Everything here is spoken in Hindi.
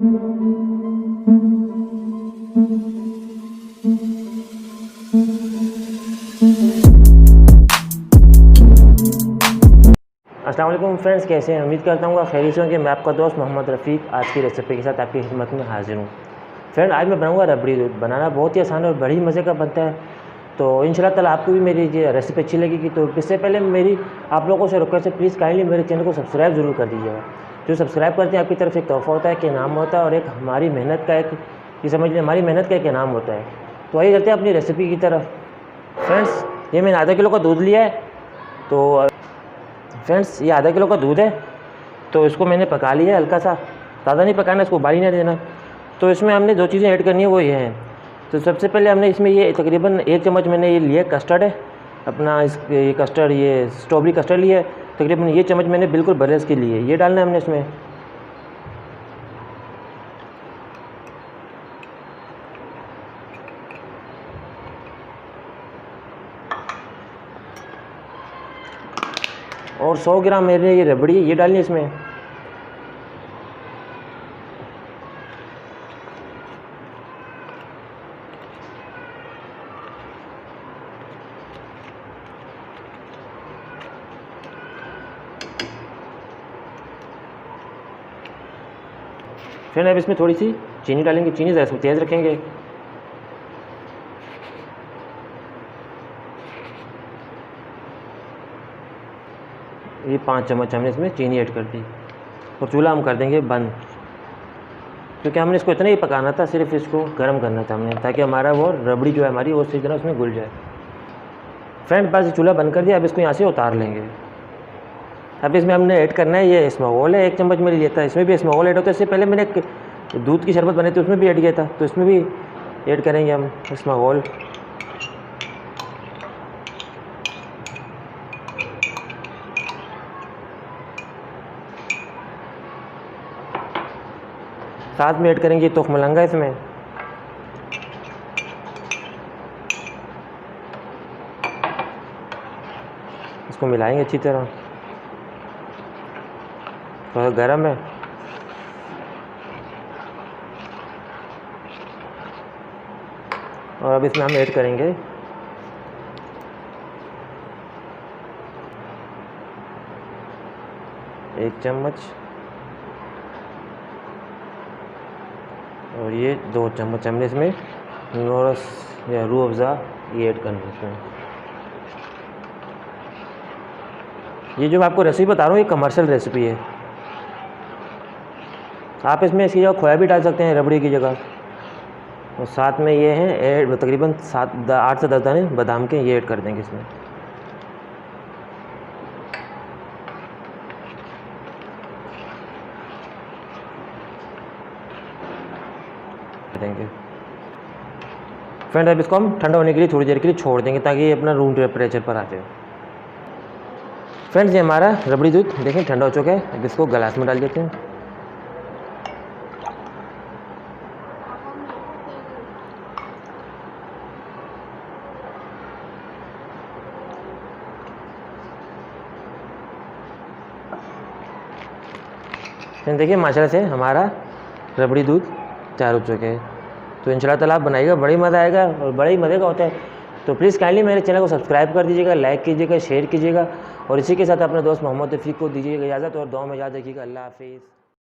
अस्सलाम वालेकुम फ्रेंड्स, कैसे हैं? उम्मीद करता हूँ खैरियत से होंगे। मैं आपका दोस्त मोहम्मद रफ़ीक आज की रेसिपी के साथ आपकी खिदमत में हाज़िर हूँ। फ्रेंड, आज मैं बनाऊँगा रबड़ी दूध। बनाना बहुत ही आसान और बड़ी मज़े का बनता है। तो इंशाल्लाह ताला आपको भी मेरी ये रेसिपी अच्छी लगेगी। तो इससे पहले मेरी आप लोगों से रिक्वेस्ट है, प्लीज़ काइंडली मेरे चैनल को सब्सक्राइब ज़रूर कर दीजिएगा। जो सब्सक्राइब करते हैं आपकी तरफ से एक तोहफ़ा होता है, एक इनाम होता है और एक हमारी मेहनत का ये समझ लें हमारी मेहनत का एक इनाम होता है। तो आइए चलते हैं अपनी रेसिपी की तरफ। फ्रेंड्स, ये मैंने आधा किलो का दूध लिया है। तो फ्रेंड्स, ये आधा किलो का दूध है। तो इसको मैंने पका लिया है हल्का सा, ज़्यादा नहीं पकाना, इसको उबाल ही नहीं देना। तो इसमें हमने दो चीज़ें ऐड करनी है, वो ये हैं। तो सबसे पहले हमने इसमें ये तकरीबन 1 चम्मच मैंने ये लिया कस्टर्ड है अपना, ये कस्टर्ड, ये स्ट्रॉबेरी कस्टर्ड लिया है। तकरीबन ये चम्मच मैंने बिल्कुल बरस के लिए ये डालना है हमने इसमें। और 100 ग्राम मेरे ये रबड़ी ये डालनी है इसमें। फिर अब इसमें थोड़ी सी चीनी डालेंगे। चीनी ज़रा तेज़ रखेंगे। ये 5 चम्मच हमने इसमें चीनी ऐड कर दी। और चूल्हा हम कर देंगे बंद, क्योंकि हमने इसको इतना ही पकाना था, सिर्फ इसको गर्म करना था हमने, ताकि हमारा वो रबड़ी जो है हमारी वो सही तरह उसमें घुल जाए। फ्रेंड, बस चूल्हा बंद कर दिया। अब इसको यहाँ से उतार लेंगे। अब इसमें हमने ऐड करना है ये इसमगोल है, 1 चम्मच मैंने लिया था। इसमें भी इसमगोल ऐड होता है। इससे पहले मैंने दूध की शरबत बने थे, उसमें भी ऐड किया था। तो इसमें भी ऐड करेंगे हम इसमगोल। साथ में ऐड करेंगे तोख मलंगा इसमें। इसको मिलाएंगे अच्छी तरह। थोड़ा गर्म है। और अब इसमें हम ऐड करेंगे एक चम्मच और ये 2 चम्मच हमने इसमें नोरस या रूह अफ़ज़ा ये ऐड करना है इसमें। ये जो मैं आपको रेसिपी बता रहा हूँ ये कमर्शियल रेसिपी है। आप इसमें इसकी जगह खोया भी डाल सकते हैं रबड़ी की जगह। और साथ में ये हैं ऐड तकरीबन 8 से 10 दाने बादाम के, ये ऐड कर देंगे इसमें। देंगे फ्रेंड, अब इसको हम ठंडा होने के लिए थोड़ी देर के लिए छोड़ देंगे, ताकि ये अपना रूम टेम्परेचर पर आ जाए। फ्रेंड्स, ये हमारा रबड़ी दूध देखें ठंडा हो चुका है। अब इसको गिलास में डाल देते हैं। देखिए माशाल्लाह से हमारा रबड़ी दूध तैयार हो चुके हैं। तो इंशाल्लाह ताला आप बनाइएगा, बड़ी मज़ा आएगा और बड़े ही मज़े का होता है। तो प्लीज़ काइंडली मेरे चैनल को सब्सक्राइब कर दीजिएगा, लाइक कीजिएगा, शेयर कीजिएगा। और इसी के साथ अपने दोस्त मोहम्मद रफ़ीक को दीजिएगा इजाज़त और दुआ में याद रखिएगा। अल्लाह हाफ़िज़।